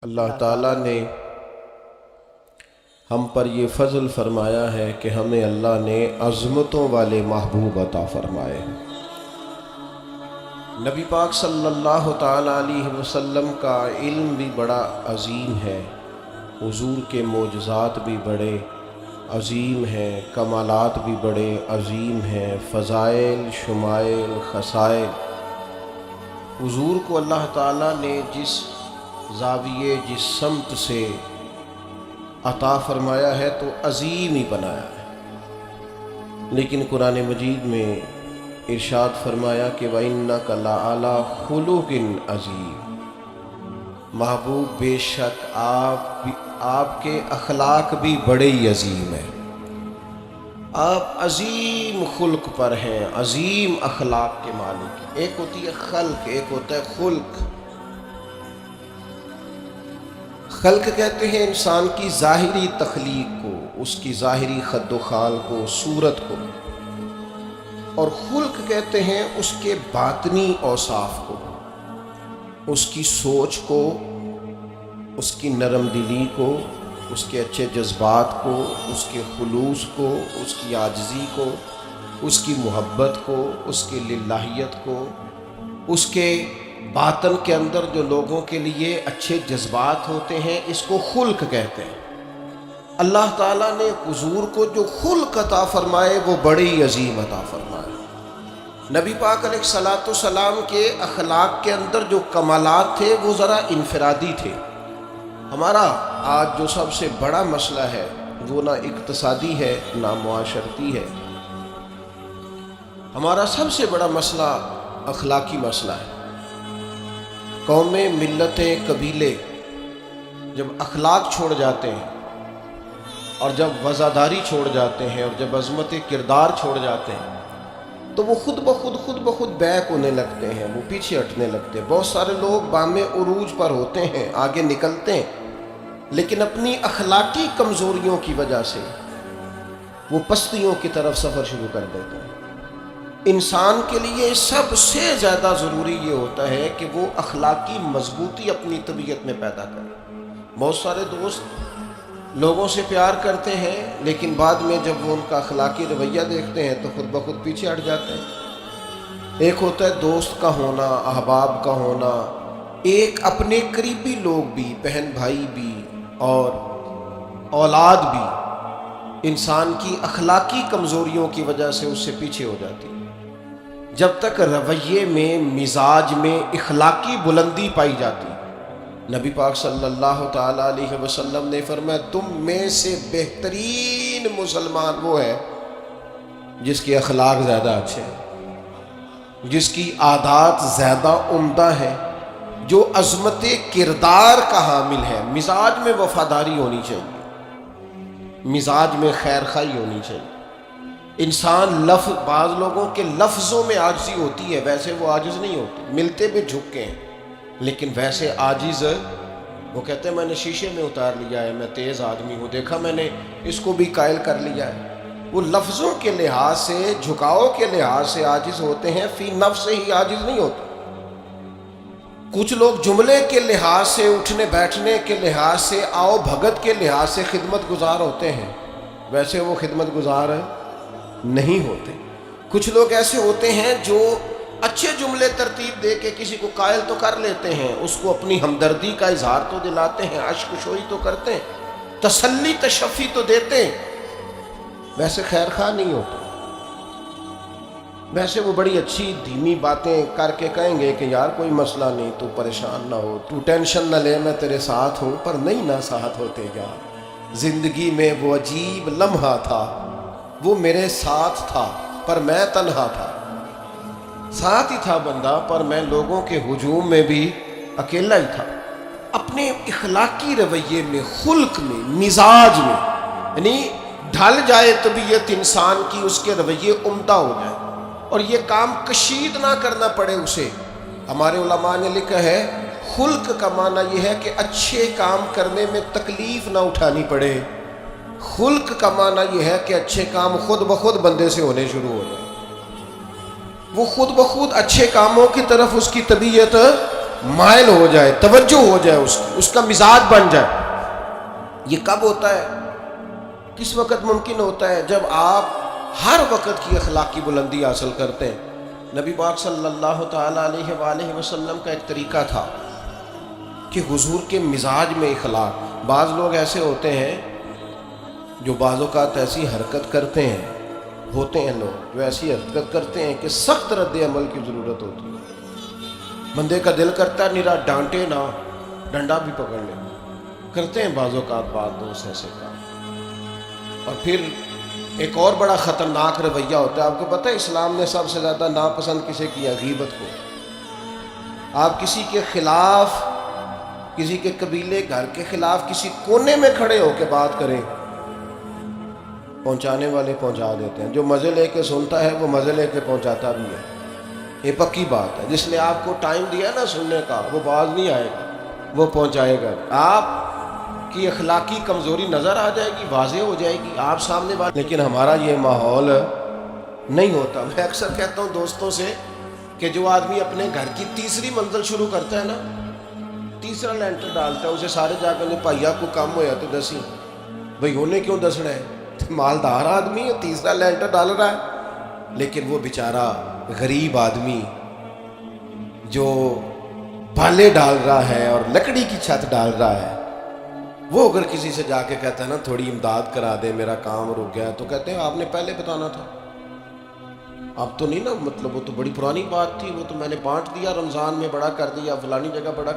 اللہ تعالیٰ نے ہم پر یہ فضل فرمایا ہے کہ ہمیں اللہ نے عظمتوں والے محبوب عطا فرمائے۔ نبی پاک صلی اللہ تعالیٰ علیہ وسلم کا علم بھی بڑا عظیم ہے، حضور کے معجزات بھی بڑے عظیم ہیں، کمالات بھی بڑے عظیم ہیں، فضائل، شمائل، خصائل۔ حضور کو اللہ تعالیٰ نے جس زاویے، جس سمت سے عطا فرمایا ہے تو عظیم ہی بنایا ہے، لیکن قرآن مجید میں ارشاد فرمایا کہ وَإِنَّكَ لَعَلَىٰ خُلُقٍ عَظِيمٍ، محبوب بے شک آپ کے اخلاق بھی بڑے ہی عظیم ہیں، آپ عظیم خلق پر ہیں، عظیم اخلاق کے مالک۔ ایک ہوتی ہے خلق، ایک ہوتا ہے خلق۔ خلق کہتے ہیں انسان کی ظاہری تخلیق کو، اس کی ظاہری خد و خال کو، صورت کو، اور خلق کہتے ہیں اس کے باطنی اوصاف کو، اس کی سوچ کو، اس کی نرم دلی کو، اس کے اچھے جذبات کو، اس کے خلوص کو، اس کی عاجزی کو، اس کی محبت کو، اس کی للہیت کو، اس کے باطن کے اندر جو لوگوں کے لیے اچھے جذبات ہوتے ہیں، اس کو خلق کہتے ہیں۔ اللہ تعالیٰ نے حضور کو جو خلق عطا فرمائے وہ بڑی عظیم عطا فرمائے۔ نبی پاک علیہ الصلوۃ والسلام کے اخلاق کے اندر جو کمالات تھے وہ ذرا انفرادی تھے۔ ہمارا آج جو سب سے بڑا مسئلہ ہے وہ نہ اقتصادی ہے نہ معاشرتی ہے، ہمارا سب سے بڑا مسئلہ اخلاقی مسئلہ ہے۔ قومیں، ملتیں، قبیلے جب اخلاق چھوڑ جاتے ہیں، اور جب وفاداری چھوڑ جاتے ہیں، اور جب عظمت کردار چھوڑ جاتے ہیں، تو وہ خود بخود بیک ہونے لگتے ہیں، وہ پیچھے ہٹنے لگتے ہیں۔ بہت سارے لوگ بام عروج پر ہوتے ہیں، آگے نکلتے ہیں، لیکن اپنی اخلاقی کمزوریوں کی وجہ سے وہ پستیوں کی طرف سفر شروع کر دیتے ہیں۔ انسان کے لیے سب سے زیادہ ضروری یہ ہوتا ہے کہ وہ اخلاقی مضبوطی اپنی طبیعت میں پیدا کرے۔ بہت سارے دوست لوگوں سے پیار کرتے ہیں، لیکن بعد میں جب وہ ان کا اخلاقی رویہ دیکھتے ہیں تو خود بخود پیچھے ہٹ جاتے ہیں۔ ایک ہوتا ہے دوست کا ہونا، احباب کا ہونا، ایک اپنے قریبی لوگ بھی، بہن بھائی بھی اور اولاد بھی انسان کی اخلاقی کمزوریوں کی وجہ سے اس سے پیچھے ہو جاتی ہے۔ جب تک رویے میں، مزاج میں اخلاقی بلندی پائی جاتی، نبی پاک صلی اللہ تعالیٰ علیہ وسلم نے فرمایا تم میں سے بہترین مسلمان وہ ہے جس کے اخلاق زیادہ اچھے ہیں، جس کی عادات زیادہ عمدہ ہیں، جو عظمت کردار کا حامل ہے۔ مزاج میں وفاداری ہونی چاہیے، مزاج میں خیر خواہی ہونی چاہیے۔ انسان بعض لوگوں کے لفظوں میں عاجزی ہوتی ہے، ویسے وہ عاجز نہیں ہوتے، ملتے بھی جھک کے ہیں، لیکن ویسے عاجز وہ کہتے ہیں میں نے شیشے میں اتار لیا ہے، میں تیز آدمی ہوں، دیکھا میں نے اس کو بھی قائل کر لیا ہے۔ وہ لفظوں کے لحاظ سے، جھکاؤ کے لحاظ سے عاجز ہوتے ہیں، فی نفس سے ہی عاجز نہیں ہوتے۔ کچھ لوگ جملے کے لحاظ سے، اٹھنے بیٹھنے کے لحاظ سے، آؤ بھگت کے لحاظ سے خدمت گزار ہوتے ہیں، ویسے وہ خدمت گزار نہیں ہوتے۔ کچھ لوگ ایسے ہوتے ہیں جو اچھے جملے ترتیب دے کے کسی کو قائل تو کر لیتے ہیں، اس کو اپنی ہمدردی کا اظہار تو دلاتے ہیں، اشک شوئی تو کرتے ہیں، تسلی تشفی تو دیتے ہیں، ویسے خیر خواہ نہیں ہوتے۔ ویسے وہ بڑی اچھی دھیمی باتیں کر کے کہیں گے کہ یار کوئی مسئلہ نہیں، تو پریشان نہ ہو، تو ٹینشن نہ لے، میں تیرے ساتھ ہوں، پر نہیں نہ ساتھ ہوتے یار۔ زندگی میں وہ عجیب لمحہ تھا، وہ میرے ساتھ تھا پر میں تنہا تھا، ساتھ ہی تھا بندہ پر میں لوگوں کے ہجوم میں بھی اکیلا ہی تھا۔ اپنے اخلاقی رویے میں، خلق میں، مزاج میں، یعنی ڈھل جائے طبیعت انسان کی، اس کے رویے عمدہ ہو جائے، اور یہ کام کشید نہ کرنا پڑے اسے۔ ہمارے علماء نے لکھا ہے خلق کا معنی یہ ہے کہ اچھے کام کرنے میں تکلیف نہ اٹھانی پڑے۔ خلق کا معنی یہ ہے کہ اچھے کام خود بخود بندے سے ہونے شروع ہو جائے، وہ خود بخود اچھے کاموں کی طرف اس کی طبیعت مائل ہو جائے، توجہ ہو جائے اس کا مزاج بن جائے۔ یہ کب ہوتا ہے؟ کس وقت ممکن ہوتا ہے؟ جب آپ ہر وقت کی اخلاقی بلندی حاصل کرتے ہیں۔ نبی پاک صلی اللہ تعالیٰ علیہ وآلہ وسلم کا ایک طریقہ تھا کہ حضور کے مزاج میں اخلاق۔ بعض لوگ ایسے ہوتے ہیں جو بعض اوقات ایسی حرکت کرتے ہیں، ہوتے ہیں لوگ جو ایسی حرکت کرتے ہیں کہ سخت رد عمل کی ضرورت ہوتی ہے۔ بندے کا دل کرتا ہے نرا ڈانٹے نہ، ڈنڈا بھی پکڑ لے، کرتے ہیں بعض اوقات بعض دوست ایسے کام۔ اور پھر ایک اور بڑا خطرناک رویہ ہوتا ہے۔ آپ کو پتہ ہے اسلام نے سب سے زیادہ ناپسند کسے کیا؟ غیبت کو۔ آپ کسی کے خلاف، کسی کے قبیلے گھر کے خلاف کسی کونے میں کھڑے ہو کے بات کریں، پہنچانے والے پہنچا دیتے ہیں۔ جو مزے لے کے سنتا ہے وہ مزے لے کے پہنچاتا بھی ہے، یہ پکی بات ہے۔ جس نے آپ کو ٹائم دیا نا سننے کا، وہ باز نہیں آئے گا، وہ پہنچائے گا۔ آپ کی اخلاقی کمزوری نظر آ جائے گی، واضح ہو جائے گی آپ سامنے بات۔ لیکن ہمارا یہ ماحول نہیں ہوتا۔ میں اکثر کہتا ہوں دوستوں سے کہ جو آدمی اپنے گھر کی تیسری منزل شروع کرتا ہے نا، تیسرا لینٹر ڈالتا ہے، اسے سارے جا کر بھائیا کو کم ہویا تو دسی بھائی ہونے کیوں دسنا ہے، مالدار آدمی ہے تیسرا لینٹر ڈال رہا ہے۔ لیکن وہ بیچارہ غریب آدمی جو بالے ڈال رہا ہے اور لکڑی کی چھت ڈال رہا ہے، وہ اگر کسی سے جا کے کہتا ہے نا تھوڑی امداد کرا دے میرا کام رک گیا، تو کہتے ہیں آپ نے پہلے بتانا تھا، اب تو نہیں نا، مطلب وہ تو بڑی پرانی بات تھی، وہ تو میں نے بانٹ دیا، رمضان میں بڑا کر دیا، فلانی جگہ بڑا۔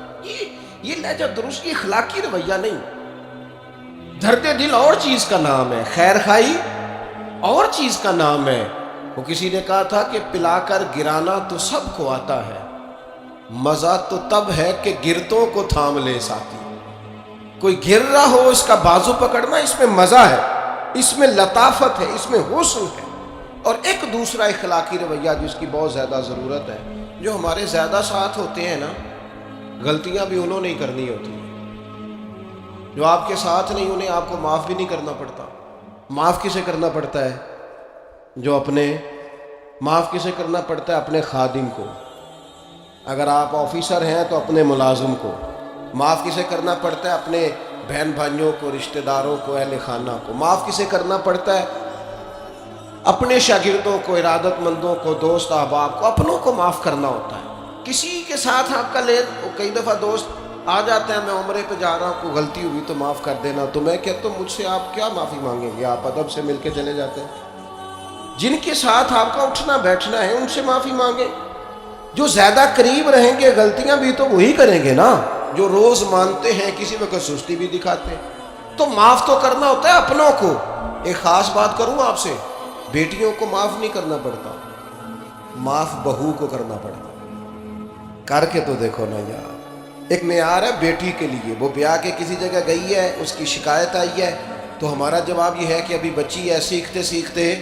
یہ لہجہ درست، یہ اخلاقی رویہ نہیں۔ درد دل اور چیز کا نام ہے، خیر خائی اور چیز کا نام ہے۔ وہ کسی نے کہا تھا کہ پلا کر گرانا تو سب کو آتا ہے، مزہ تو تب ہے کہ گرتوں کو تھام لے ساتھی۔ کوئی گر رہا ہو اس کا بازو پکڑنا، اس میں مزہ ہے، اس میں لطافت ہے، اس میں حسن ہے۔ اور ایک دوسرا اخلاقی رویہ جس کی بہت زیادہ ضرورت ہے، جو ہمارے زیادہ ساتھ ہوتے ہیں نا، غلطیاں بھی انہوں نے ہی کرنی ہوتی ہیں۔ جو آپ کے ساتھ نہیں انہیں آپ کو معاف بھی نہیں کرنا پڑتا۔ معاف کسے کرنا پڑتا ہے؟ جو اپنے، معاف کسے کرنا پڑتا ہے؟ اپنے خادم کو۔ اگر آپ آفیسر ہیں تو اپنے ملازم کو۔ معاف کسے کرنا پڑتا ہے؟ اپنے بہن بھائیوں کو، رشتہ داروں کو، اہل خانہ کو۔ معاف کسے کرنا پڑتا ہے؟ اپنے شاگردوں کو، ارادت مندوں کو، دوست احباب کو، اپنوں کو معاف کرنا ہوتا ہے۔ کسی کے ساتھ آپ کا کئی دفعہ دوست آ جاتے ہیں، میں عمرے پہ جا رہا ہوں، کوئی غلطی ہوئی تو معاف کر دینا، تو میں کہتا ہوں مجھ سے آپ کیا معافی مانگیں گے؟ آپ ادب سے مل کے چلے جاتے ہیں۔ جن کے ساتھ آپ کا اٹھنا بیٹھنا ہے ان سے معافی مانگیں۔ جو زیادہ قریب رہیں گے غلطیاں بھی تو وہی کریں گے نا، جو روز مانتے ہیں، کسی وقت سستی بھی دکھاتے ہیں۔ تو معاف تو کرنا ہوتا ہے اپنوں کو۔ ایک خاص بات کروں آپ سے، بیٹیوں کو معاف نہیں کرنا پڑتا، معاف بہو کو کرنا پڑتا۔ کر کے تو دیکھو نا یار۔ ایک معیار ہے بیٹی کے لیے، وہ بیاہ کے کسی جگہ گئی ہے، اس کی شکایت آئی ہے، تو ہمارا جواب یہ ہے کہ ابھی بچی ہے، سیکھتے سیکھتے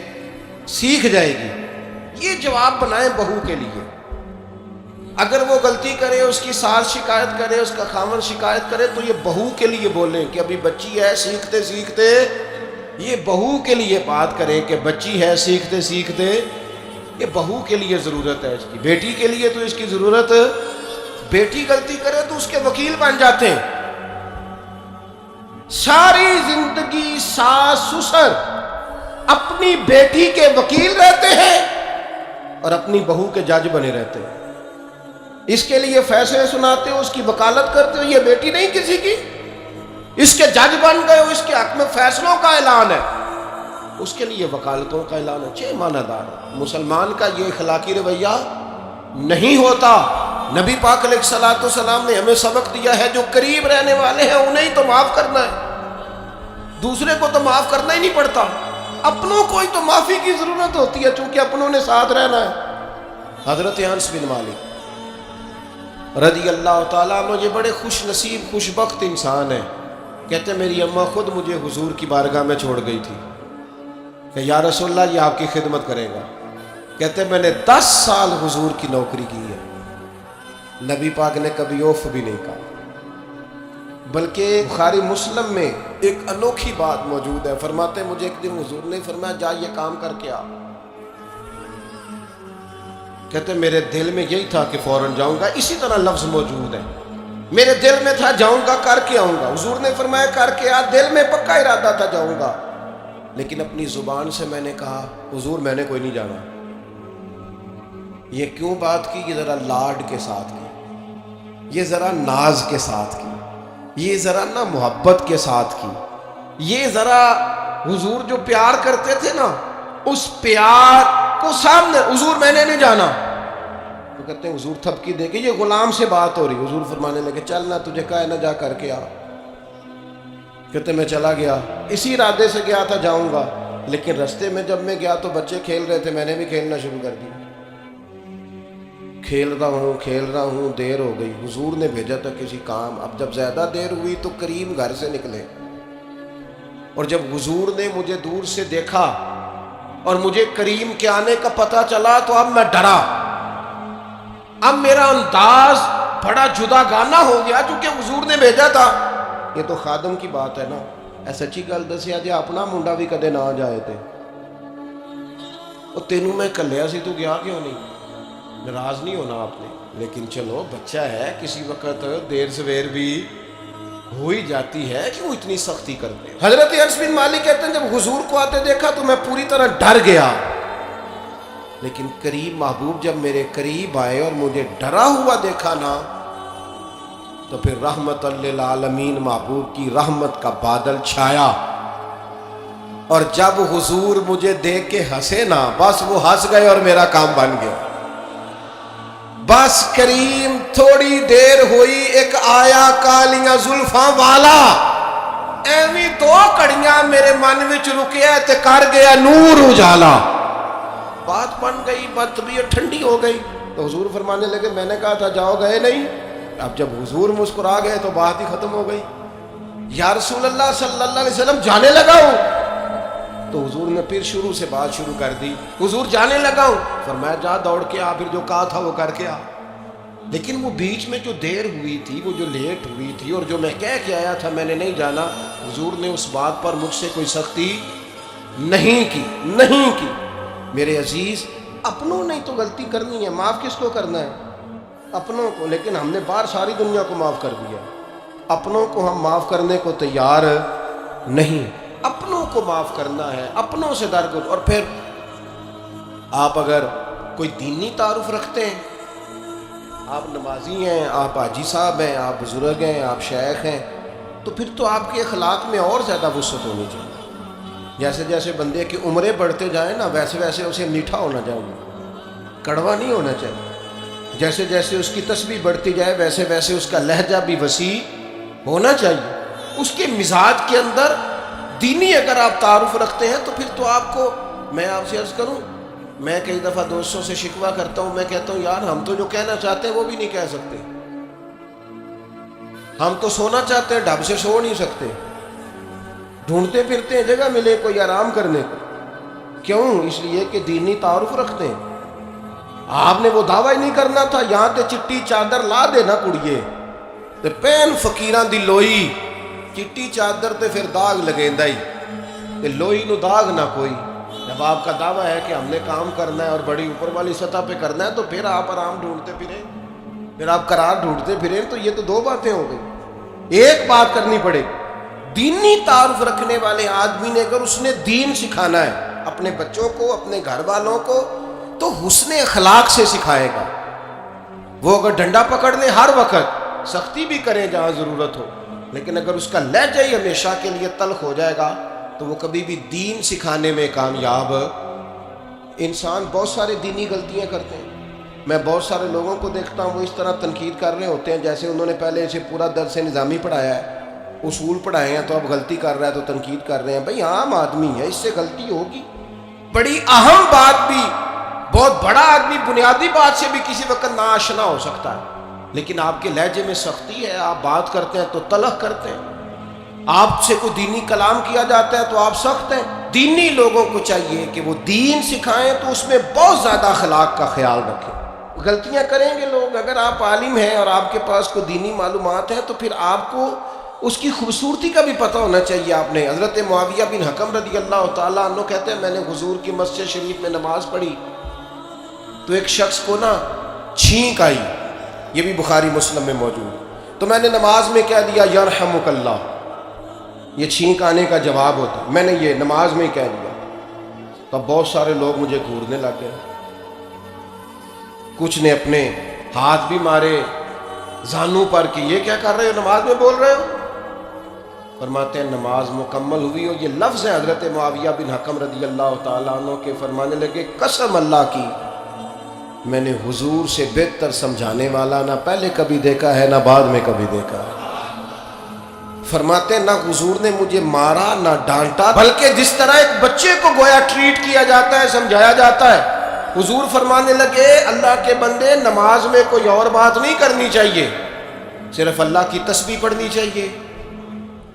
سیکھ جائے گی۔ یہ جواب بنائیں بہو کے لیے۔ اگر وہ غلطی کرے، اس کی ساس شکایت کرے، اس کا خاوند شکایت کرے، تو یہ بہو کے لیے بولیں کہ ابھی بچی ہے، سیکھتے سیکھتے۔ یہ بہو کے لیے بات کریں کہ بچی ہے، سیکھتے سیکھتے۔ یہ بہو کے لیے ضرورت ہے اس کی۔ بیٹی کے لیے تو اس کی ضرورت، بیٹی غلطی کرے تو اس کے وکیل بن جاتے ہیں۔ ساری زندگی ساس سسر اپنی بیٹی کے وکیل رہتے ہیں اور اپنی بہو کے جج بنے رہتے ہیں۔ اس کے لیے فیصلے سناتے ہو، اس کی وکالت کرتے ہو، یہ بیٹی نہیں کسی کی، اس کے جج بن گئے ہو، اس کے حق میں فیصلوں کا اعلان ہے، اس کے لیے وکالتوں کا اعلان ہے۔ چھ معنی دار مسلمان کا یہ اخلاقی رویہ نہیں ہوتا۔ نبی پاک علیہ الصلوۃ والسلام نے ہمیں سبق دیا ہے، جو قریب رہنے والے ہیں انہیں تو معاف کرنا ہے، دوسرے کو تو معاف کرنا ہی نہیں پڑتا۔ اپنوں کو ہی تو معافی کی ضرورت ہوتی ہے، چونکہ اپنوں نے ساتھ رہنا ہے۔ حضرت انس بن مالک رضی اللہ تعالیٰ عنہ یہ بڑے خوش نصیب خوش بخت انسان ہیں۔ کہتے ہیں میری اماں خود مجھے حضور کی بارگاہ میں چھوڑ گئی تھی کہ یا رسول اللہ یہ آپ کی خدمت کرے گا۔ کہتے ہیں میں نے 10 سال حضور کی نوکری کی ہے، نبی پاک نے کبھی اوف بھی نہیں کہا۔ بلکہ بخاری مسلم میں ایک انوکھی بات موجود ہے، فرماتے ہیں مجھے ایک دن حضور نے فرمایا جا یہ کام کر کے آ۔ کہتے میرے دل میں یہی تھا کہ فوراً جاؤں گا. اسی طرح لفظ موجود ہے, میرے دل میں تھا جاؤں گا, کر کے آؤں گا. حضور نے فرمایا کر کے آ. دل میں پکا ارادہ تھا جاؤں گا, لیکن اپنی زبان سے میں نے کہا حضور میں نے کوئی نہیں جانا. یہ کیوں بات کی؟ یہ ذرا لاڈ کے ساتھ کی, یہ ذرا ناز کے ساتھ کی, یہ ذرا نا محبت کے ساتھ کی, یہ ذرا حضور جو پیار کرتے تھے نا اس پیار کو سامنے. حضور میں نے نہیں جانا. تو کہتے ہیں حضور تھپکی دے کے, یہ غلام سے بات ہو رہی. حضور فرمانے لگے چل نہ تجھے کہا ہے نہ جا کر کے آ. کہتے میں چلا گیا, اسی ارادے سے گیا تھا جاؤں گا, لیکن رستے میں جب میں گیا تو بچے کھیل رہے تھے, میں نے بھی کھیلنا شروع کر دیا. کھیل رہا ہوں, دیر ہو گئی. حضور نے بھیجا تھا کسی کام. اب جب زیادہ دیر ہوئی تو کریم گھر سے نکلے, اور جب حضور نے مجھے دور سے دیکھا اور مجھے کریم کے آنے کا پتہ چلا تو اب میں ڈرا. اب میرا انداز بڑا جدا گانا ہو گیا چونکہ حضور نے بھیجا تھا. یہ تو خادم کی بات ہے نا. اے سچی گل دسیا جی اپنا منڈا بھی کدے نہ جائے تے وہ تینوں میں کلیا سی, تو گیا کیوں نہیں؟ ناراض نہیں ہونا آپ نے, لیکن چلو بچہ ہے, کسی وقت دیر سویر بھی ہو ہی جاتی ہے, کیوں اتنی سختی کرتے ہیں؟ حضرت انس بن مالک کہتے ہیں جب حضور کو آتے دیکھا تو میں پوری طرح ڈر گیا, لیکن کریم محبوب جب میرے قریب آئے اور مجھے ڈرا ہوا دیکھا نا تو پھر رحمت للعالمین محبوب کی رحمت کا بادل چھایا. اور جب حضور مجھے دیکھ کے ہنسے نا, بس وہ ہنس گئے اور میرا کام بن گیا. بس کریم تھوڑی دیر ہوئی, ایک آیا کالیاں زلفاں والا, ایویں دو کڑیاں میرے من وچ رکیا تے کر گیا نور اجالا. بات بن گئی, بات طبیعت ٹھنڈی ہو گئی. تو حضور فرمانے لگے میں نے کہا تھا جاؤ, گئے نہیں. اب جب حضور مسکرا گئے تو بات ہی ختم ہو گئی. یا رسول اللہ صلی اللہ علیہ وسلم جانے لگا ہوں. تو حضور نے پھر شروع سے بات شروع کر دی. حضور جانے لگا ہوں. فرمایا جا دوڑ کے آ, پھر جو کہا تھا وہ کر کے آ. لیکن وہ بیچ میں جو دیر ہوئی تھی, وہ جو لیٹ ہوئی تھی, اور جو میں کہہ کے آیا تھا میں نے نہیں جانا, حضور نے اس بات پر مجھ سے کوئی سختی نہیں کی. میرے عزیز اپنوں نے تو غلطی کرنی ہے, معاف کس کو کرنا ہے؟ اپنوں کو. لیکن ہم نے باہر ساری دنیا کو معاف کر دیا, اپنوں کو ہم معاف کرنے کو تیار نہیں. اپنوں کو معاف کرنا ہے, اپنوں سے درگزر. اور پھر آپ اگر کوئی دینی تعارف رکھتے ہیں, آپ نمازی ہیں, آپ حاجی صاحب ہیں, آپ بزرگ ہیں, آپ شیخ ہیں, تو پھر تو آپ کے اخلاق میں اور زیادہ وسعت ہونی چاہیے. جیسے جیسے بندے کی عمریں بڑھتے جائیں نا, ویسے ویسے اسے میٹھا ہونا چاہیے, کڑوا نہیں ہونا چاہیے. جیسے جیسے اس کی تسبیح بڑھتی جائے ویسے ویسے اس کا لہجہ بھی وسیع ہونا چاہیے. اس کے مزاج کے اندر دینی اگر آپ تعارف رکھتے ہیں تو پھر تو آپ کو, میں آپ سے عرض کروں, میں کئی دفعہ دوستوں سے شکوہ کرتا ہوں, میں کہتا ہوں یار ہم تو جو کہنا چاہتے ہیں وہ بھی نہیں کہہ سکتے. ہم تو سونا چاہتے ہیں, ڈھب سے سو نہیں سکتے, ڈھونڈتے پھرتے ہیں جگہ ملے کوئی آرام کرنے کو. کیوں؟ اس لیے کہ دینی تعارف رکھتے ہیں. آپ نے وہ دعویٰ ہی نہیں کرنا تھا, یہاں تے چٹی چادر لا دے نا کڑیے تے پین فقیران دی لوئی, چٹی چادر تے پھر داغ لگیندا ہی, تے لوئی نو داغ نہ کوئی. جب آپ کا دعویٰ ہے کہ ہم نے کام کرنا ہے اور بڑی اوپر والی سطح پہ کرنا ہے, تو پھر آپ آرام ڈھونڈتے پھریں, پھر آپ قرار ڈھونڈتے پھریں. تو یہ تو دو باتیں ہو گئی. ایک بات کرنی پڑے, دینی تعارف رکھنے والے آدمی نے اگر اس نے دین سکھانا ہے اپنے بچوں کو, اپنے گھر والوں کو, تو حسن اخلاق سے سکھائے گا. وہ اگر ڈنڈا پکڑ لے ہر وقت, سختی بھی کریں جہاں ضرورت ہو, لیکن اگر اس کا لہجہ ہی ہمیشہ کے لیے تلخ ہو جائے گا تو وہ کبھی بھی دین سکھانے میں کامیاب. انسان بہت سارے دینی غلطیاں کرتے ہیں. میں بہت سارے لوگوں کو دیکھتا ہوں, وہ اس طرح تنقید کر رہے ہوتے ہیں جیسے انہوں نے پہلے اسے پورا درس نظامی پڑھایا ہے, اصول پڑھائے ہیں, تو اب غلطی کر رہا ہے تو تنقید کر رہے ہیں. بھئی عام آدمی ہے, اس سے غلطی ہوگی. بڑی اہم بات بھی, بہت بڑا آدمی بنیادی بات سے بھی کسی وقت ناآشنا ہو سکتا ہے, لیکن آپ کے لہجے میں سختی ہے, آپ بات کرتے ہیں تو تلخ کرتے ہیں, آپ سے کوئی دینی کلام کیا جاتا ہے تو آپ سخت ہیں. دینی لوگوں کو چاہیے کہ وہ دین سکھائیں تو اس میں بہت زیادہ اخلاق کا خیال رکھیں. غلطیاں کریں گے لوگ. اگر آپ عالم ہیں اور آپ کے پاس کوئی دینی معلومات ہیں تو پھر آپ کو اس کی خوبصورتی کا بھی پتہ ہونا چاہیے. آپ نے حضرت معاویہ بن حکم رضی اللہ تعالیٰ عنہ کہتے ہیں میں نے حضور کی مسجد شریف میں نماز پڑھی, تو ایک شخص کو نا چھینک آئی، یہ بھی بخاری مسلم میں موجود، تو میں نے نماز میں کہہ دیا یرحمک اللہ، یہ چھینک آنے کا جواب ہوتا، میں نے یہ نماز میں کہہ دیا، تو بہت سارے لوگ مجھے گھورنے لگ گئے، کچھ نے اپنے ہاتھ بھی مارے زانوں پر کہ یہ کیا کر رہے ہو، نماز میں بول رہے ہو؟ فرماتے ہیں نماز مکمل ہوئی، اور یہ لفظ ہے حضرت معاویہ بن حکم رضی اللہ تعالیٰ عنہ کے، فرمانے لگے قسم اللہ کی میں نے حضور سے بہتر سمجھانے والا نہ پہلے کبھی دیکھا ہے نہ بعد میں کبھی دیکھا ہے۔ فرماتے ہیں نہ حضور نے مجھے مارا نہ ڈانٹا، بلکہ جس طرح ایک بچے کو گویا ٹریٹ کیا جاتا ہے، سمجھایا جاتا ہے، حضور فرمانے لگے اللہ کے بندے نماز میں کوئی اور بات نہیں کرنی چاہیے، صرف اللہ کی تسبیح پڑھنی چاہیے،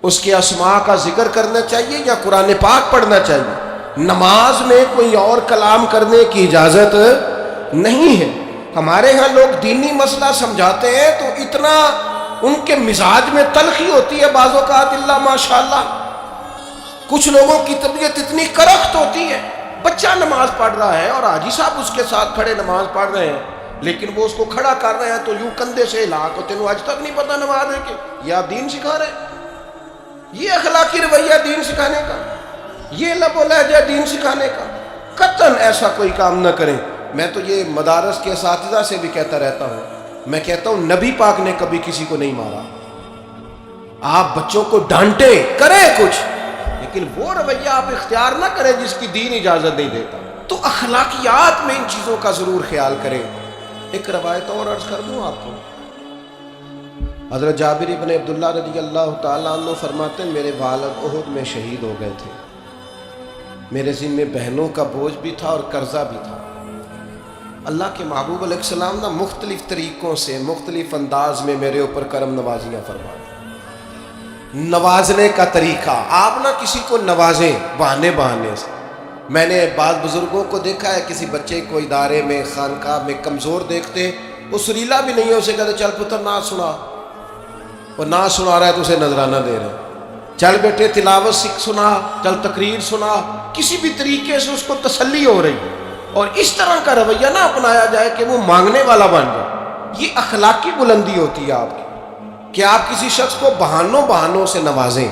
اس کے اسماء کا ذکر کرنا چاہیے یا قرآن پاک پڑھنا چاہیے، نماز میں کوئی اور کلام کرنے کی اجازت نہیں ہے۔ ہمارے ہاں لوگ دینی مسئلہ سمجھاتے ہیں تو اتنا ان کے مزاج میں تلخی ہوتی ہے بعض اوقات، اللہ ماشاءاللہ کچھ لوگوں کی طبیعت اتنی کرخت ہوتی ہے، بچہ نماز پڑھ رہا ہے اور حاجی صاحب اس کے ساتھ کھڑے نماز پڑھ رہے ہیں، لیکن وہ اس کو کھڑا کر رہے ہیں تو یوں کندھے سے ہلا کے تینوں آج تک نہیں پتہ نماز ہے کہ یہ آپ دین سکھا رہے ہیں، یہ اخلاقی رویہ دین سکھانے کا، یہ لب و لہجہ دین سکھانے کا، قطعاً ایسا کوئی کام نہ کریں۔ میں تو یہ مدارس کے اساتذہ سے بھی کہتا رہتا ہوں، میں کہتا ہوں نبی پاک نے کبھی کسی کو نہیں مارا، آپ بچوں کو ڈانٹے کریں کچھ، لیکن وہ رویہ آپ اختیار نہ کریں جس کی دین اجازت نہیں دیتا۔ تو اخلاقیات میں ان چیزوں کا ضرور خیال کریں۔ ایک روایت اور عرض کر دوں آپ کو، حضرت جابر ابن عبداللہ رضی اللہ تعالیٰ عنہ فرماتے ہیں میرے والد احد میں شہید ہو گئے تھے، میرے ذمہ بہنوں کا بوجھ بھی تھا اور قرضہ بھی تھا۔ اللہ کے محبوب علیہ السلام نا مختلف طریقوں سے مختلف انداز میں میرے اوپر کرم نوازیاں فرمائیں۔ نوازنے کا طریقہ، آپ نہ کسی کو نوازیں بہانے سے۔ میں نے بعض بزرگوں کو دیکھا ہے کسی بچے کو ادارے میں خانقاہ میں کمزور دیکھتے، وہ سریلا بھی نہیں ہے، اسے کہتے چل پتر نعت سنا، اور نعت سنا رہا ہے تو اسے نذرانہ دے رہے ہیں، چل بیٹے تلاوت سکھ سنا، چل تقریر سنا، کسی بھی طریقے سے اس کو تسلی ہو رہی ہے، اور اس طرح کا رویہ نہ اپنایا جائے کہ وہ مانگنے والا بن جائے۔ یہ اخلاقی بلندی ہوتی ہے آپ کی کہ آپ کسی شخص کو بہانوں سے نوازیں،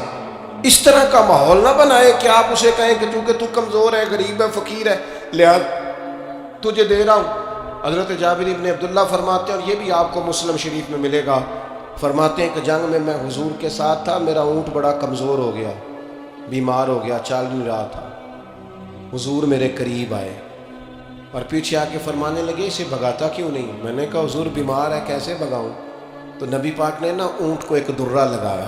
اس طرح کا ماحول نہ بنائیں کہ آپ اسے کہیں کہ چونکہ تو کمزور ہے، غریب ہے، فقیر ہے، لہذا تجھے دے رہا ہوں۔ حضرت جابر ابن عبداللہ فرماتے ہیں، اور یہ بھی آپ کو مسلم شریف میں ملے گا، فرماتے ہیں کہ جنگ میں حضور کے ساتھ تھا، میرا اونٹ بڑا کمزور ہو گیا، بیمار ہو گیا، چل نہیں رہا تھا، حضور میرے قریب آئے اور پیچھے آ کے فرمانے لگے اسے بھگاتا کیوں نہیں؟ میں نے کہا حضور بیمار ہے، کیسے بھگاؤں؟ تو نبی پاک نے نا اونٹ کو ایک درہ لگایا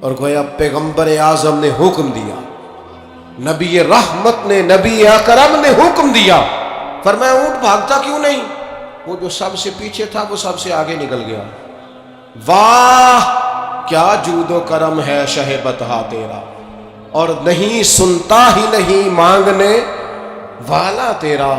اور گویا پیغمبر اعظم نے حکم دیا، نبی رحمت نے، نبی اکرم نے حکم دیا، فرمایا اونٹ بھاگتا کیوں نہیں؟ وہ جو سب سے پیچھے تھا وہ سب سے آگے نکل گیا۔ واہ کیا جود و کرم ہے شہ بطحا تیرا، اور نہیں سنتا ہی نہیں مانگنے والا تیرا۔